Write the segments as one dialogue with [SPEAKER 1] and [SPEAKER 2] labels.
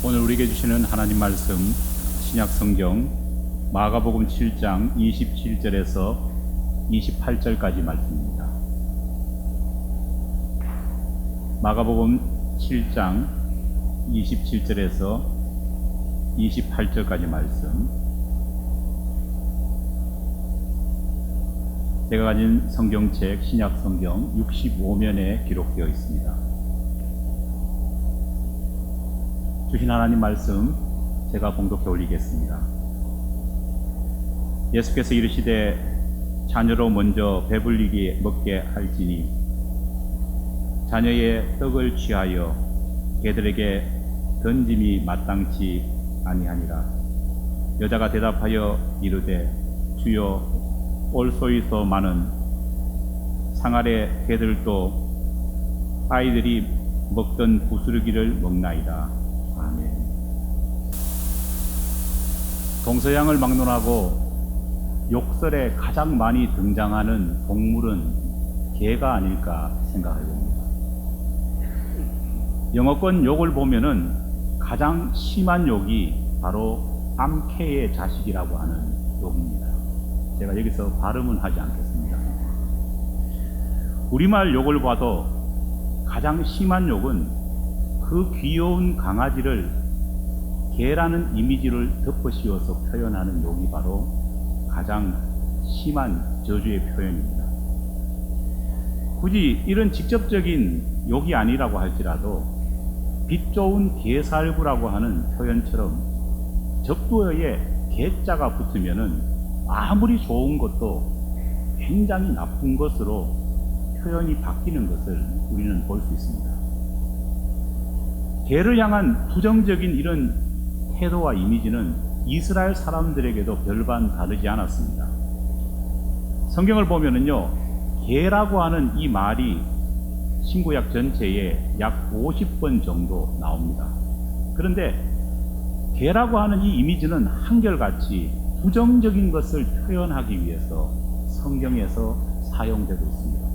[SPEAKER 1] 오늘 우리에게 주시는 하나님 말씀 신약 성경 마가복음 7장 27절에서 28절까지 말씀입니다. 마가복음 7장 27절에서 28절까지 말씀. 제가 가진 성경책 신약 성경 65면에 기록되어 있습니다. 주신 하나님 말씀 제가 봉독해 올리겠습니다. 예수께서 이르시되 자녀로 먼저 배불리게 먹게 할지니 자녀의 떡을 취하여 개들에게 던짐이 마땅치 아니하니라. 여자가 대답하여 이르되 주여 올소이서 많은 상아래 개들도 아이들이 먹던 부스러기를 먹나이다. 아멘. 동서양을 막론하고 욕설에 가장 많이 등장하는 동물은 개가 아닐까 생각해 봅니다. 영어권 욕을 보면은 가장 심한 욕이 바로 암캐의 자식이라고 하는 욕입니다. 제가 여기서 발음은 하지 않겠습니다. 우리말 욕을 봐도 가장 심한 욕은 그 귀여운 강아지를 개라는 이미지를 덮어씌워서 표현하는 욕이 바로 가장 심한 저주의 표현입니다. 굳이 이런 직접적인 욕이 아니라고 할지라도 빛 좋은 개살구라고 하는 표현처럼 적도어에 개자가 붙으면은 아무리 좋은 것도 굉장히 나쁜 것으로 표현이 바뀌는 것을 우리는 볼 수 있습니다. 개를 향한 부정적인 이런 태도와 이미지는 이스라엘 사람들에게도 별반 다르지 않았습니다. 성경을 보면은요, 개라고 하는 이 말이 신구약 전체에 약 50번 정도 나옵니다. 그런데 개라고 하는 이 이미지는 한결같이 부정적인 것을 표현하기 위해서 성경에서 사용되고 있습니다.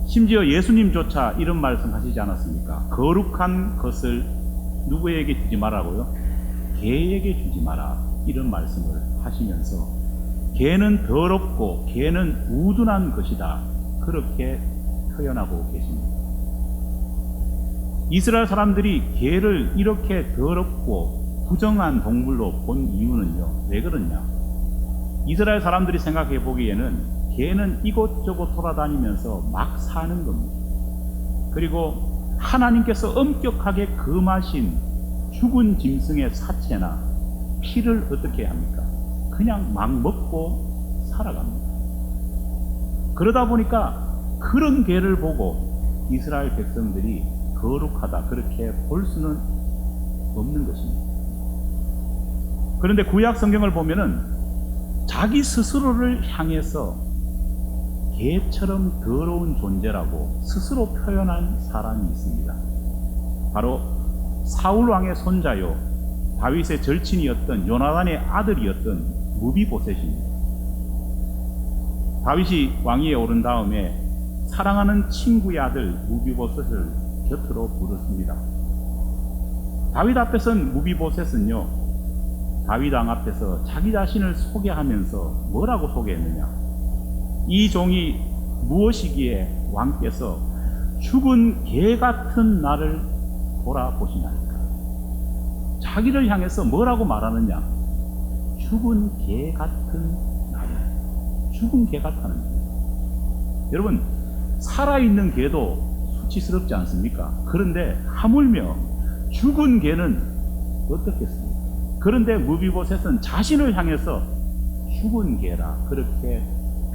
[SPEAKER 1] 심지어 예수님조차 이런 말씀 하시지 않았습니까? 거룩한 것을 누구에게 주지 말라고요? 개에게 주지 마라. 이런 말씀을 하시면서 개는 더럽고 개는 우둔한 것이다. 그렇게 표현하고 계십니다. 이스라엘 사람들이 개를 이렇게 더럽고 부정한 동물로 본 이유는요, 왜 그러냐? 이스라엘 사람들이 생각해 보기에는 개는 이곳저곳 돌아다니면서 막 사는 겁니다. 그리고 하나님께서 엄격하게 금하신 죽은 짐승의 사체나 피를 어떻게 합니까? 그냥 막 먹고 살아갑니다. 그러다 보니까 그런 개를 보고 이스라엘 백성들이 거룩하다 그렇게 볼 수는 없는 것입니다. 그런데 구약 성경을 보면은 자기 스스로를 향해서 개처럼 더러운 존재라고 스스로 표현한 사람이 있습니다. 바로 사울 왕의 손자요, 다윗의 절친이었던 요나단의 아들이었던 무비보셋입니다. 다윗이 왕위에 오른 다음에 사랑하는 친구의 아들 무비보셋을 곁으로 부르습니다. 다윗 앞에선 무비보셋은요, 다윗 왕 앞에서 자기 자신을 소개하면서 뭐라고 소개했느냐? 이 종이 무엇이기에 왕께서 죽은 개 같은 나를 돌아보시나이까? 자기를 향해서 뭐라고 말하느냐? 죽은 개 같은 나를. 죽은 개 같다는 거예요. 여러분, 살아있는 개도 수치스럽지 않습니까? 그런데 하물며 죽은 개는 어떻겠습니까? 그런데 무비보셋은 자신을 향해서 죽은 개라 그렇게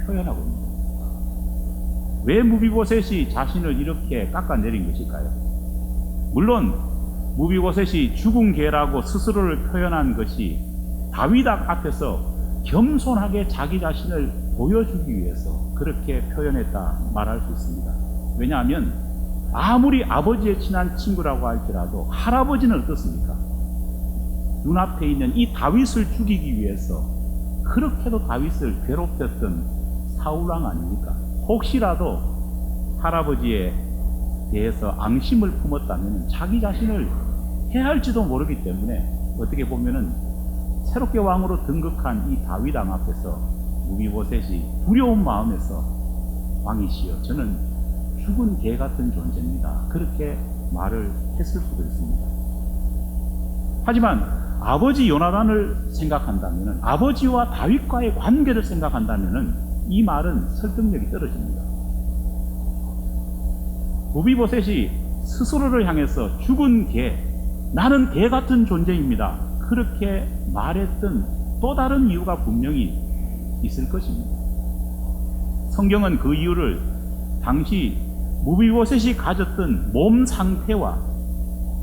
[SPEAKER 1] 표현하고 있는 겁니다. 왜 무비보셋이 자신을 이렇게 깎아내린 것일까요? 물론 무비보셋이 죽은 개라고 스스로를 표현한 것이 다윗 앞에서 겸손하게 자기 자신을 보여주기 위해서 그렇게 표현했다 말할 수 있습니다. 왜냐하면 아무리 아버지의 친한 친구라고 할지라도 할아버지는 어떻습니까? 눈앞에 있는 이 다윗을 죽이기 위해서 그렇게도 다윗을 괴롭혔던 사울왕 아닙니까? 혹시라도 할아버지에 대해서 앙심을 품었다면 자기 자신을 해야 할지도 모르기 때문에 어떻게 보면은 새롭게 왕으로 등극한 이 다윗 왕 앞에서 무비보셋이 두려운 마음에서 왕이시여 저는 죽은 개 같은 존재입니다. 그렇게 말을 했을 수도 있습니다. 하지만 아버지 요나단을 생각한다면, 아버지와 다윗과의 관계를 생각한다면 이 말은 설득력이 떨어집니다. 무비보셋이 스스로를 향해서 죽은 개, 나는 개 같은 존재입니다, 그렇게 말했던 또 다른 이유가 분명히 있을 것입니다. 성경은 그 이유를 당시 무비보셋이 가졌던 몸 상태와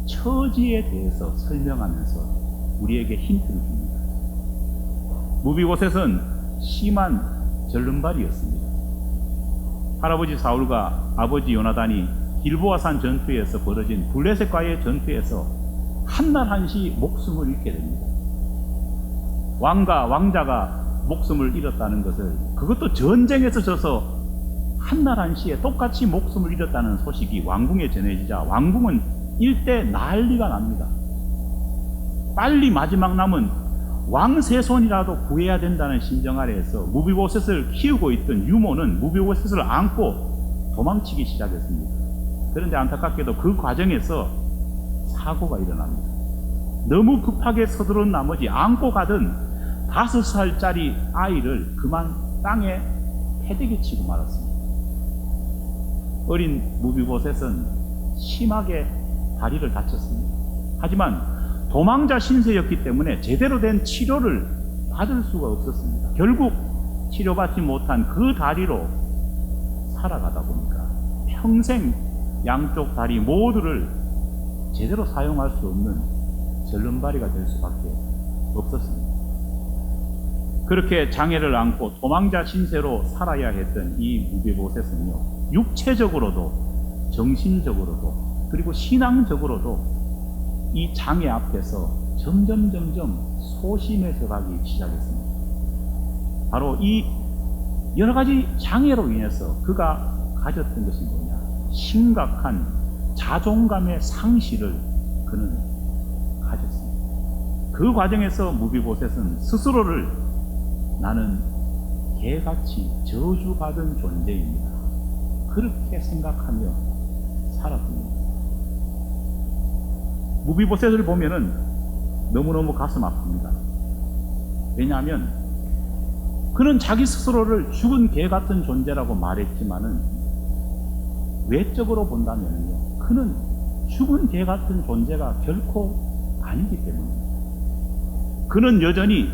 [SPEAKER 1] 처지에 대해서 설명하면서 우리에게 힌트를 줍니다. 무비보셋은 심한 절름발이었습니다. 할아버지 사울과 아버지 요나단이 길보아산 전투에서 벌어진 블레셋과의 전투에서 한날 한시 목숨을 잃게 됩니다. 왕과 왕자가 목숨을 잃었다는 것을, 그것도 전쟁에서 져서 한날 한시에 똑같이 목숨을 잃었다는 소식이 왕궁에 전해지자 왕궁은 일대 난리가 납니다. 빨리 마지막 남은 왕세손이라도 구해야 된다는 심정 아래에서 무비보셋을 키우고 있던 유모는 무비보셋을 안고 도망치기 시작했습니다. 그런데 안타깝게도 그 과정에서 사고가 일어납니다. 너무 급하게 서두른 나머지 안고 가던 5살짜리 아이를 그만 땅에 패대기 치고 말았습니다. 어린 무비보셋은 심하게 다리를 다쳤습니다. 하지만 도망자 신세였기 때문에 제대로 된 치료를 받을 수가 없었습니다. 결국 치료받지 못한 그 다리로 살아가다 보니까 평생 양쪽 다리 모두를 제대로 사용할 수 없는 절름발이가 될 수밖에 없었습니다. 그렇게 장애를 안고 도망자 신세로 살아야 했던 이 무비보셋은요, 육체적으로도 정신적으로도 그리고 신앙적으로도 이 장애 앞에서 점점 소심해져 가기 시작했습니다. 바로 이 여러 가지 장애로 인해서 그가 가졌던 것이 뭐냐, 심각한 자존감의 상실을 그는 가졌습니다. 그 과정에서 무비보셋은 스스로를 나는 개같이 저주받은 존재입니다, 그렇게 생각하며 살았습니다. 무비보셋을 보면은 너무너무 가슴 아픕니다. 왜냐하면 그는 자기 스스로를 죽은 개 같은 존재라고 말했지만은 외적으로 본다면요, 그는 죽은 개 같은 존재가 결코 아니기 때문입니다. 그는 여전히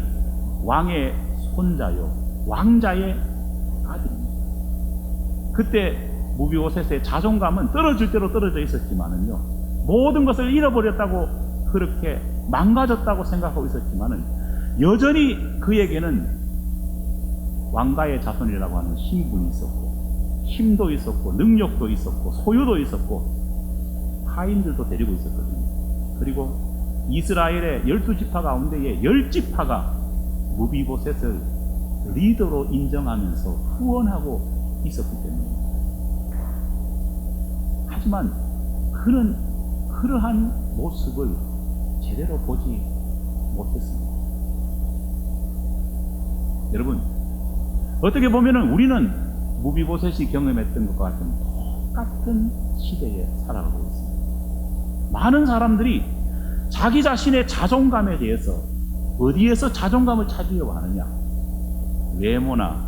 [SPEAKER 1] 왕의 손자요, 왕자의 아들입니다. 그때 무비보셋의 자존감은 떨어질 대로 떨어져 있었지만은요, 모든 것을 잃어버렸다고, 그렇게 망가졌다고 생각하고 있었지만은 여전히 그에게는 왕가의 자손이라고 하는 신분이 있었고, 힘도 있었고, 능력도 있었고, 소유도 있었고, 하인들도 데리고 있었거든요. 그리고 이스라엘의 12지파 가운데에 10지파가 무비보셋을 리더로 인정하면서 후원하고 있었기 때문입니다. 하지만 그는 그러한 모습을 제대로 보지 못했습니다. 여러분, 어떻게 보면 우리는 무비보셋이 경험했던 것과 같은 똑같은 시대에 살아가고 있습니다. 많은 사람들이 자기 자신의 자존감에 대해서 어디에서 자존감을 찾으려고 하느냐, 외모나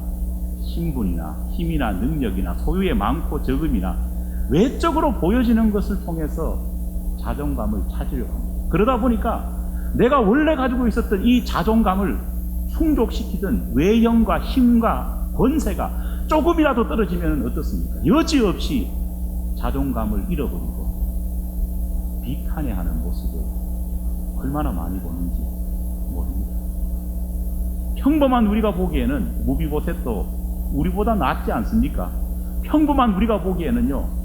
[SPEAKER 1] 신분이나 힘이나 능력이나 소유의 많고 적음이나 외적으로 보여지는 것을 통해서 자존감을 찾으려고 합니다. 그러다 보니까 내가 원래 가지고 있었던 이 자존감을 충족시키던 외형과 힘과 권세가 조금이라도 떨어지면 어떻습니까? 여지없이 자존감을 잃어버리고 비탄해하는 모습을 얼마나 많이 보는지 모릅니다. 평범한 우리가 보기에는 무비보셋도 우리보다 낫지 않습니까? 평범한 우리가 보기에는요,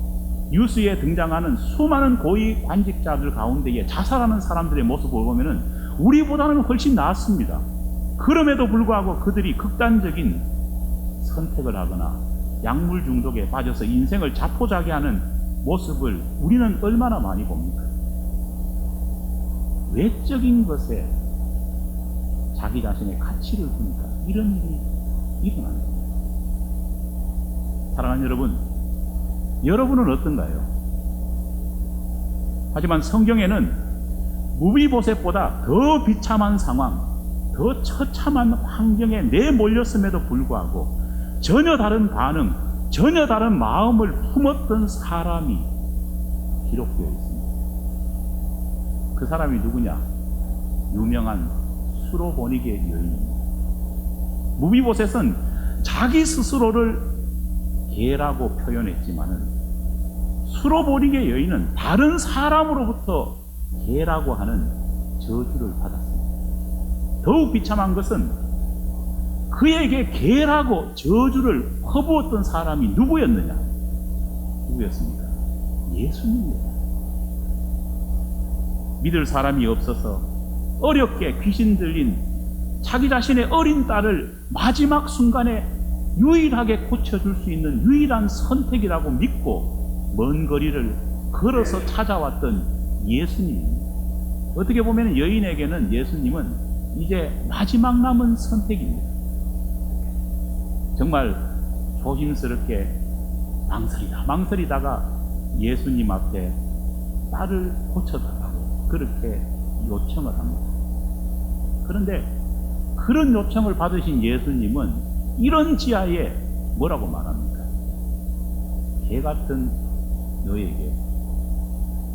[SPEAKER 1] 뉴스에 등장하는 수많은 고위 관직자들 가운데에 자살하는 사람들의 모습을 보면은 우리보다는 훨씬 낫습니다. 그럼에도 불구하고 그들이 극단적인 선택을 하거나 약물 중독에 빠져서 인생을 자포자기하는 모습을 우리는 얼마나 많이 봅니까? 외적인 것에 자기 자신의 가치를 두니까 이런 일이 일어나는 겁니다. 사랑하는 여러분, 여러분은 어떤가요? 하지만 성경에는 무비보셋보다 더 비참한 상황, 더 처참한 환경에 내몰렸음에도 불구하고 전혀 다른 반응, 전혀 다른 마음을 품었던 사람이 기록되어 있습니다. 그 사람이 누구냐? 유명한 수로보니게 여인입니다. 무비보셋은 자기 스스로를 개라고 표현했지만은 수로보니게 여인은 다른 사람으로부터 개라고 하는 저주를 받았습니다. 더욱 비참한 것은 그에게 개라고 저주를 퍼부었던 사람이 누구였느냐? 누구였습니까? 예수님입니다. 믿을 사람이 없어서 어렵게 귀신 들린 자기 자신의 어린 딸을 마지막 순간에 유일하게 고쳐줄 수 있는 유일한 선택이라고 믿고 먼 거리를 걸어서 찾아왔던 예수님입니다. 어떻게 보면 여인에게는 예수님은 이제 마지막 남은 선택입니다. 정말 조심스럽게 망설이다가 예수님 앞에 딸을 고쳐달라고 그렇게 요청을 합니다. 그런데 그런 요청을 받으신 예수님은 이런 지하에 뭐라고 말합니까? 개 같은 너에게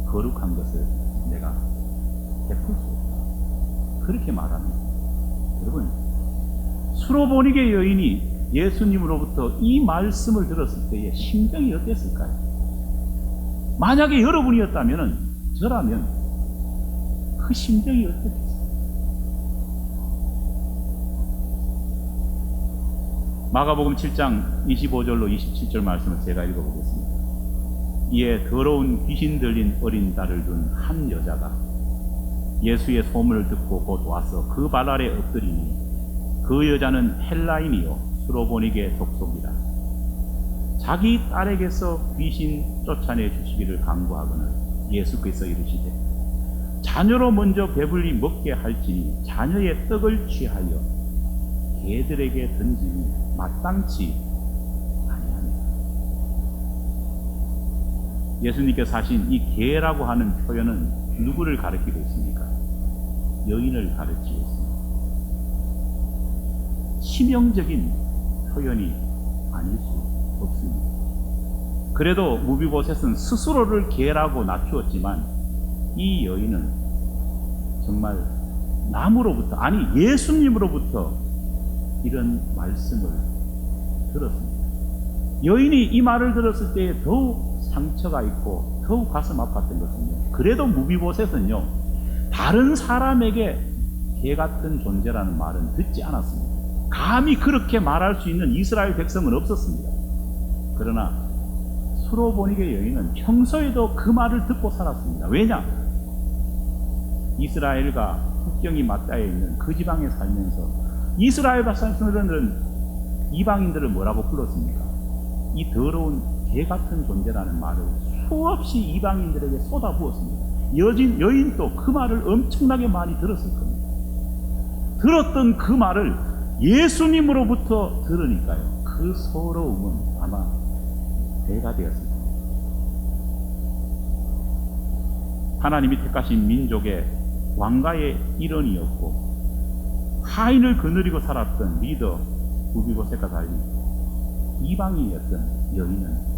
[SPEAKER 1] 거룩한 것을 내가 베풀 수 없다. 그렇게 말합니다. 여러분, 수로보니게 여인이 예수님으로부터 이 말씀을 들었을 때의 심정이 어땠을까요? 만약에 여러분이었다면, 저라면 그 심정이 어땠겠어요? 마가복음 7장 25절로 27절 말씀을 제가 읽어보겠습니다. 이에 더러운 귀신 들린 어린 딸을 둔 한 여자가 예수의 소문을 듣고 곧 와서 그 발 아래 엎드리니 그 여자는 헬라인이요 수로보니게 족속이라. 자기 딸에게서 귀신 쫓아내 주시기를 간구하거늘 예수께서 이르시되 자녀로 먼저 배불리 먹게 할지니 자녀의 떡을 취하여 개들에게 던지니 마땅치 아니하니라. 예수님께서 하신 이 개라고 하는 표현은 누구를 가리키고 있습니까? 여인을 가리키고 있습니다. 치명적인 표현이 아닐 수 없습니다. 그래도 무비보셋은 스스로를 개라고 낮추었지만 이 여인은 정말 남으로부터, 아니 예수님으로부터 이런 말씀을 들었습니다. 여인이 이 말을 들었을 때 더욱 상처가 있고 더욱 가슴 아팠던 것은요, 그래도 무비보셋은요 다른 사람에게 개 같은 존재라는 말은 듣지 않았습니다. 감히 그렇게 말할 수 있는 이스라엘 백성은 없었습니다. 그러나 수로보니게 여인은 평소에도 그 말을 듣고 살았습니다. 왜냐? 이스라엘과 국경이 맞닿아 있는 그 지방에 살면서 이스라엘 백성들은 이방인들을 뭐라고 불렀습니까? 이 더러운 개 같은 존재라는 말을 수없이 이방인들에게 쏟아부었습니다. 여인도 그 말을 엄청나게 많이 들었을 겁니다. 들었던 그 말을 예수님으로부터 들으니까요, 그 서러움은 아마 배가 되었습니다. 하나님이 택하신 민족의 왕가의 일원이었고 하인을 거느리고 살았던 리더 무비보셋과 달리 이방인이었던 여인은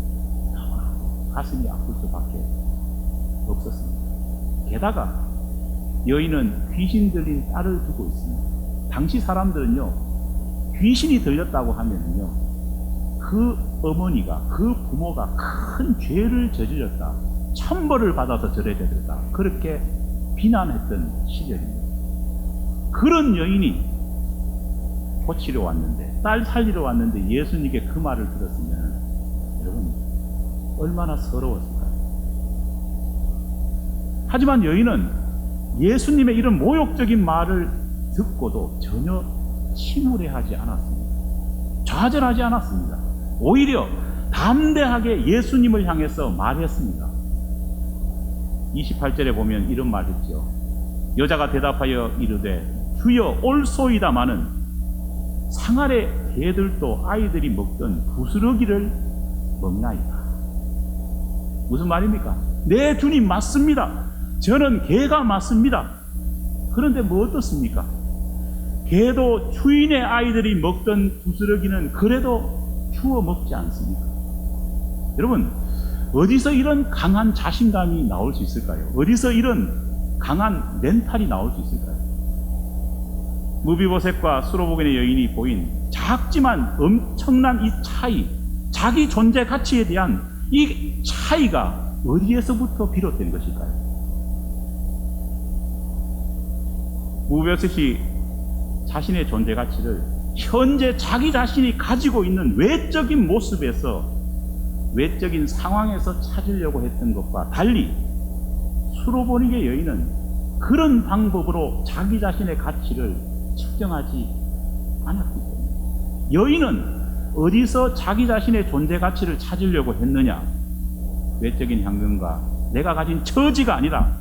[SPEAKER 1] 가슴이 아플 수밖에 없었습니다. 게다가 여인은 귀신 들린 딸을 두고 있습니다. 당시 사람들은요, 귀신이 들렸다고 하면요, 그 어머니가, 그 부모가 큰 죄를 저질렀다, 천벌을 받아서 절해야 되겠다, 그렇게 비난했던 시절입니다. 그런 여인이 고치러 왔는데, 딸 살리러 왔는데 예수님께 그 말을 들었으면 여러분 얼마나 서러웠을까요? 하지만 여인은 예수님의 이런 모욕적인 말을 듣고도 전혀 침울해하지 않았습니다. 좌절하지 않았습니다. 오히려 담대하게 예수님을 향해서 말했습니다. 28절에 보면 이런 말 했죠. 여자가 대답하여 이르되 주여 옳소이다마는 상아래 개들도 아이들이 먹던 부스러기를 먹나이다. 무슨 말입니까? 네, 주님 맞습니다. 저는 개가 맞습니다. 그런데 뭐 어떻습니까? 개도 주인의 아이들이 먹던 부스러기는 그래도 주워 먹지 않습니까? 여러분, 어디서 이런 강한 자신감이 나올 수 있을까요? 어디서 이런 강한 멘탈이 나올 수 있을까요? 무비보셋과 수로보겐의 여인이 보인 작지만 엄청난 이 차이, 자기 존재 가치에 대한 이 차이가 어디에서부터 비롯된 것일까요? 무비보셋이 자신의 존재 가치를 현재 자기 자신이 가지고 있는 외적인 모습에서, 외적인 상황에서 찾으려고 했던 것과 달리 수로보닉의 여인은 그런 방법으로 자기 자신의 가치를 측정하지 않았기 때문에, 여인은 어디서 자기 자신의 존재 가치를 찾으려고 했느냐? 외적인 향정과 내가 가진 처지가 아니라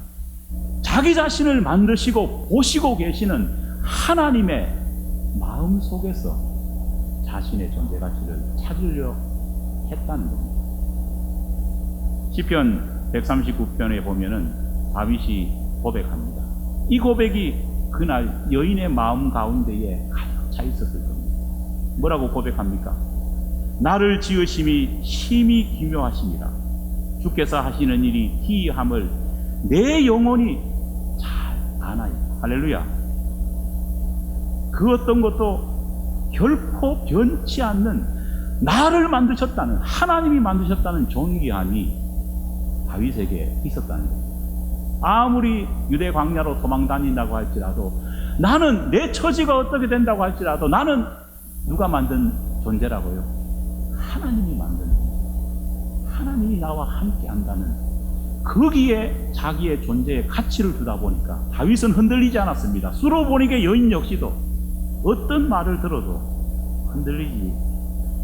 [SPEAKER 1] 자기 자신을 만드시고 보시고 계시는 하나님의 마음 속에서 자신의 존재 가치를 찾으려 했다는 겁니다. 시편 139편에 보면은 다윗이 고백합니다. 이 고백이 그날 여인의 마음 가운데에 가득 차 있었을 겁니다. 뭐라고 고백합니까? 나를 지으심이 심히 기묘하십니다. 주께서 하시는 일이 기이함을 내 영혼이 잘 아나이다. 할렐루야. 그 어떤 것도 결코 변치 않는 나를 만드셨다는, 하나님이 만드셨다는 존귀함이 다윗에게 있었다는 겁니다. 아무리 유대 광야로 도망 다닌다고 할지라도, 나는 내 처지가 어떻게 된다고 할지라도 나는 누가 만든 존재라고요? 하나님이 만든 존재. 하나님이 나와 함께 한다는, 거기에 자기의 존재의 가치를 두다 보니까 다윗은 흔들리지 않았습니다. 수로보닉의 여인 역시도 어떤 말을 들어도 흔들리지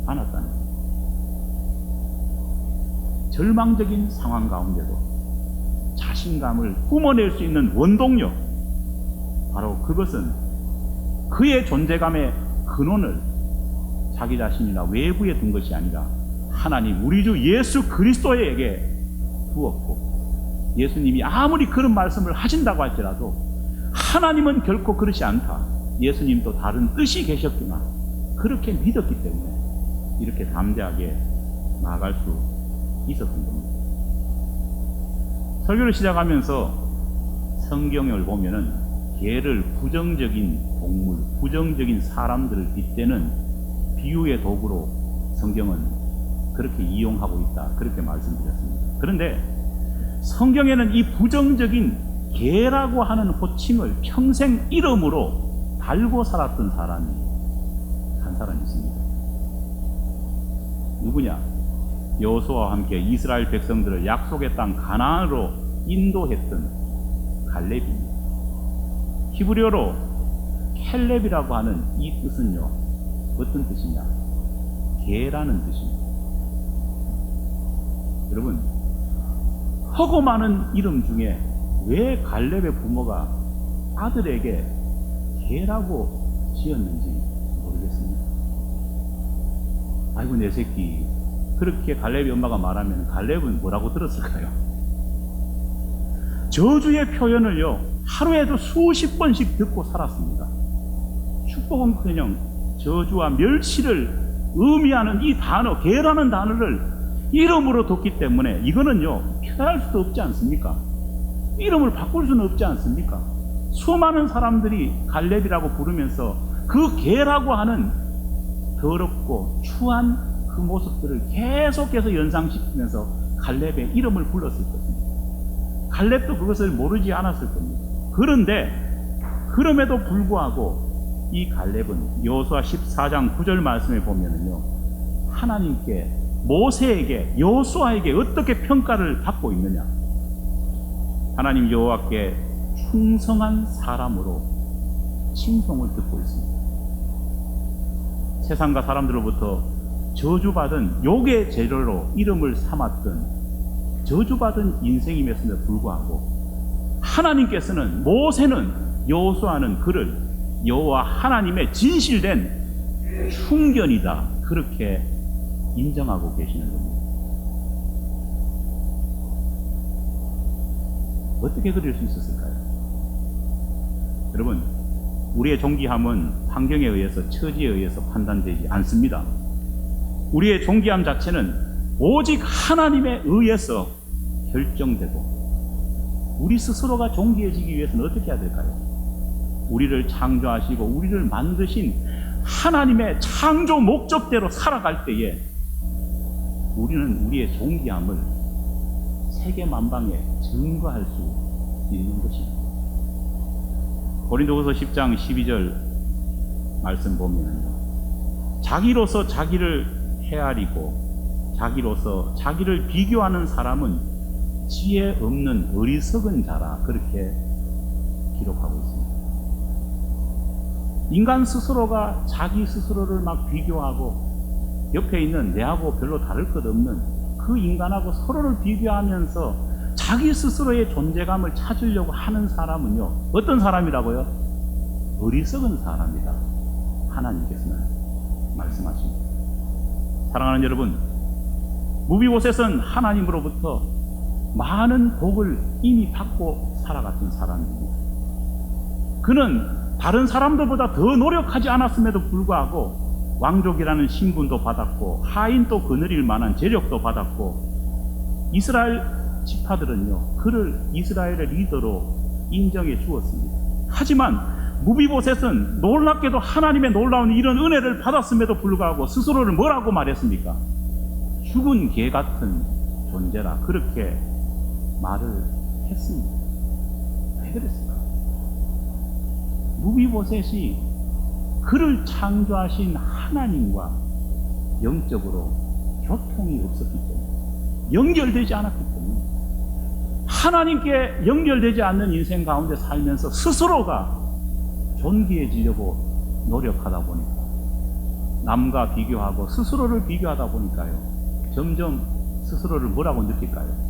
[SPEAKER 1] 않았다는 겁니다. 절망적인 상황 가운데도 자신감을 뿜어낼 수 있는 원동력, 바로 그것은 그의 존재감의 근원을 자기 자신이나 외부에 둔 것이 아니라 하나님, 우리 주 예수 그리스도에게 두었고, 예수님이 아무리 그런 말씀을 하신다고 할지라도 하나님은 결코 그렇지 않다, 예수님도 다른 뜻이 계셨구나, 그렇게 믿었기 때문에 이렇게 담대하게 나아갈 수 있었던 겁니다. 설교를 시작하면서 성경을 보면은 개를 부정적인 동물, 부정적인 사람들을 빗대는 비유의 도구로 성경은 그렇게 이용하고 있다, 그렇게 말씀드렸습니다. 그런데 성경에는 이 부정적인 개라고 하는 호칭을 평생 이름으로 달고 살았던 사람이 한 사람이 있습니다. 누구냐? 여호수아와 함께 이스라엘 백성들을 약속의 땅 가나안으로 인도했던 갈렙입니다. 히브리어로 켈렙이라고 하는 이 뜻은요, 어떤 뜻이냐? 개라는 뜻입니다. 여러분, 허고 많은 이름 중에 왜 갈렙의 부모가 아들에게 개라고 지었는지 모르겠습니다. 아이고 내 새끼, 그렇게 갈렙의 엄마가 말하면 갈렙은 뭐라고 들었을까요? 저주의 표현을요, 하루에도 수십 번씩 듣고 살았습니다. 축복은커녕 저주와 멸시를 의미하는 이 단어, 개라는 단어를 이름으로 뒀기 때문에 이거는요, 표현할 수도 없지 않습니까? 이름을 바꿀 수는 없지 않습니까? 수많은 사람들이 갈렙이라고 부르면서 그 개라고 하는 더럽고 추한 그 모습들을 계속해서 연상시키면서 갈렙의 이름을 불렀을 것입니다. 갈렙도 그것을 모르지 않았을 겁니다. 그런데 그럼에도 불구하고 이 갈렙은 여호수아 14장 9절 말씀에 보면은요, 하나님께, 모세에게, 여호수아에게 어떻게 평가를 받고 있느냐? 하나님 여호와께 충성한 사람으로 칭송을 듣고 있습니다. 세상과 사람들로부터 저주받은 욕의 재료로 이름을 삼았던 저주받은 인생임에도 불구하고 하나님께서는 모세는 여호수아는 그를 여호와 하나님의 진실된 충견이다 그렇게 인정하고 계시는 겁니다. 어떻게 그럴 수 있었을까요? 여러분, 우리의 존귀함은 환경에 의해서, 처지에 의해서 판단되지 않습니다. 우리의 존귀함 자체는 오직 하나님에 의해서 결정되고, 우리 스스로가 존귀해지기 위해서는 어떻게 해야 될까요? 우리를 창조하시고 우리를 만드신 하나님의 창조 목적대로 살아갈 때에 우리는 우리의 존귀함을 세계 만방에 증거할 수 있는 것입니다. 고린도후서 10장 12절 말씀 보면 자기로서 자기를 헤아리고 자기로서 자기를 비교하는 사람은 지혜 없는 어리석은 자라 그렇게 기록하고 있습니다. 인간 스스로가 자기 스스로를 막 비교하고 옆에 있는 내하고 별로 다를 것 없는 그 인간하고 서로를 비교하면서 자기 스스로의 존재감을 찾으려고 하는 사람은요, 어떤 사람이라고요? 어리석은 사람이다 하나님께서는 말씀하십니다. 사랑하는 여러분, 무비보셋은 하나님으로부터 많은 복을 이미 받고 살아갔던 사람입니다. 그는 다른 사람들보다 더 노력하지 않았음에도 불구하고 왕족이라는 신분도 받았고 하인도 거느릴 만한 재력도 받았고 이스라엘 지파들은요 그를 이스라엘의 리더로 인정해 주었습니다. 하지만 무비보셋은 놀랍게도 하나님의 놀라운 이런 은혜를 받았음에도 불구하고 스스로를 뭐라고 말했습니까? 죽은 개 같은 존재라 그렇게 말을 했습니다. 왜 그랬을까? 무비보셋이 그를 창조하신 하나님과 영적으로 교통이 없었기 때문에, 연결되지 않았기 때문에, 하나님께 연결되지 않는 인생 가운데 살면서 스스로가 존귀해지려고 노력하다 보니까, 남과 비교하고 스스로를 비교하다 보니까요, 점점 스스로를 뭐라고 느낄까요?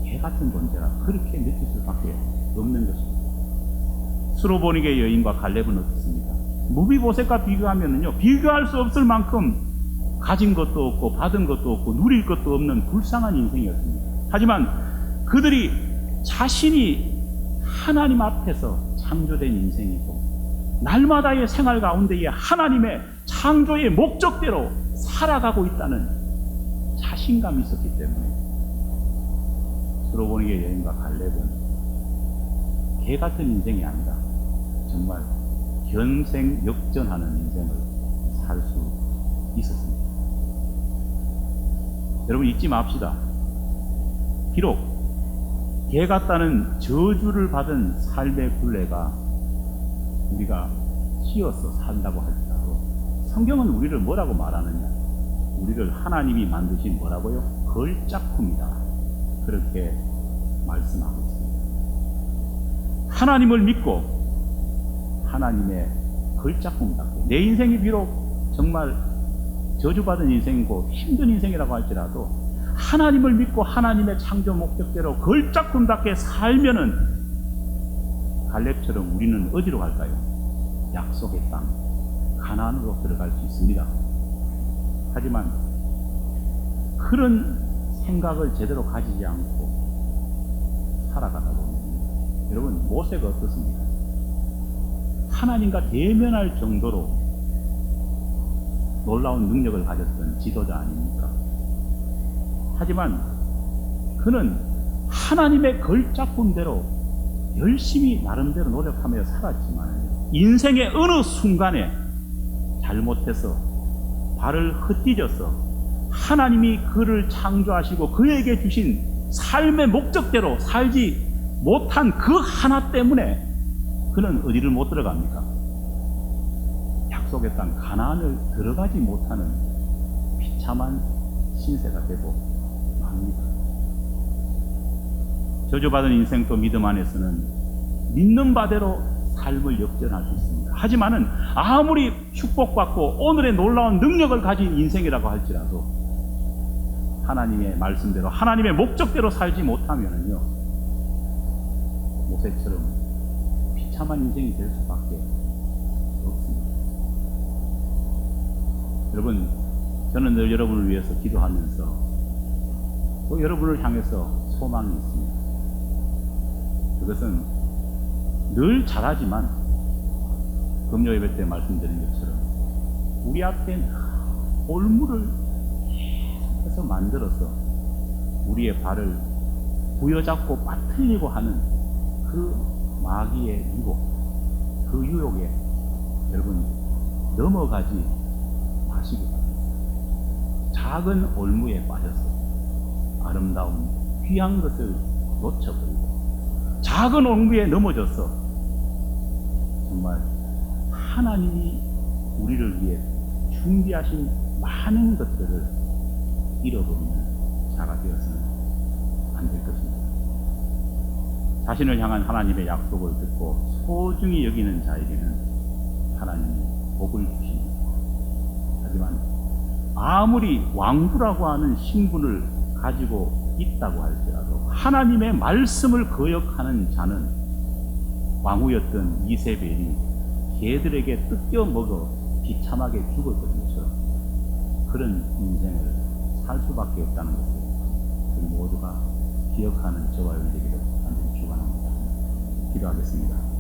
[SPEAKER 1] 개 같은 존재라 그렇게 느낄 수밖에 없는 것입니다. 스로보닉의 여인과 갈렙은 어떻습니까? 무비보셋과 비교하면요, 비교할 수 없을 만큼 가진 것도 없고 받은 것도 없고 누릴 것도 없는 불쌍한 인생이었습니다. 하지만 그들이 자신이 하나님 앞에서 창조된 인생이고 날마다의 생활 가운데에 하나님의 창조의 목적대로 살아가고 있다는 자신감이 있었기 때문에 스로보닉의 여인과 갈렙은 개 같은 인생이 아니라 정말 견생 역전하는 인생을 살 수 있었습니다. 여러분 잊지 맙시다. 비록 개 같다는 저주를 받은 삶의 굴레가 우리가 씌어서 산다고 할지라도 성경은 우리를 뭐라고 말하느냐? 우리를 하나님이 만드신 뭐라고요? 걸작품이다 그렇게 말씀하고 있습니다. 하나님을 믿고 하나님의 걸작품답게 내 인생이 비록 정말 저주받은 인생이고 힘든 인생이라고 할지라도 하나님을 믿고 하나님의 창조 목적대로 걸작품답게 살면은 갈렙처럼 우리는 어디로 갈까요? 약속의 땅 가나안으로 들어갈 수 있습니다. 하지만 그런 생각을 제대로 가지지 않고 살아가다 보면 여러분 모세가 어떻습니까? 하나님과 대면할 정도로 놀라운 능력을 가졌던 지도자 아닙니까? 하지만 그는 하나님의 걸작품대로 열심히 나름대로 노력하며 살았지만 인생의 어느 순간에 잘못해서 발을 헛디뎌서 하나님이 그를 창조하시고 그에게 주신 삶의 목적대로 살지 못한 그 하나 때문에 그는 어디를 못 들어갑니까? 약속의 땅 가나안을 들어가지 못하는 비참한 신세가 되고 맙니다. 저주받은 인생도 믿음 안에서는 믿는 바대로 삶을 역전할 수 있습니다. 하지만은 아무리 축복받고 오늘의 놀라운 능력을 가진 인생이라고 할지라도 하나님의 말씀대로 하나님의 목적대로 살지 못하면은요 모세처럼 비참한 인생이 될 수밖에 없습니다. 여러분, 저는 늘 여러분을 위해서 기도하면서 또 여러분을 향해서 소망이 있습니다. 그것은 늘 잘하지만 금요 예배 때 말씀드린 것처럼 우리 앞에 올무를 계속해서 만들어서 우리의 발을 부여잡고 빠뜨리고 하는 그 마귀의 유혹, 그 유혹에 여러분 넘어가지 마시기 바랍니다. 작은 올무에 빠져서 아름다운 귀한 것을 놓쳐버리고 작은 올무에 넘어져서 정말 하나님이 우리를 위해 준비하신 많은 것들을 잃어버리는 자가 되어서는 안 될 것입니다. 자신을 향한 하나님의 약속을 듣고 소중히 여기는 자에게는 하나님이 복을 주십니다. 하지만 아무리 왕후라고 하는 신분을 가지고 있다고 할지라도 하나님의 말씀을 거역하는 자는 왕후였던 이세벨이 개들에게 뜯겨 먹어 비참하게 죽었던 것처럼 그런 인생을 살 수밖에 없다는 것을 우리 모두가 기억하는 저와 여러분 되기를 간절히 축원합니다. 기도하겠습니다.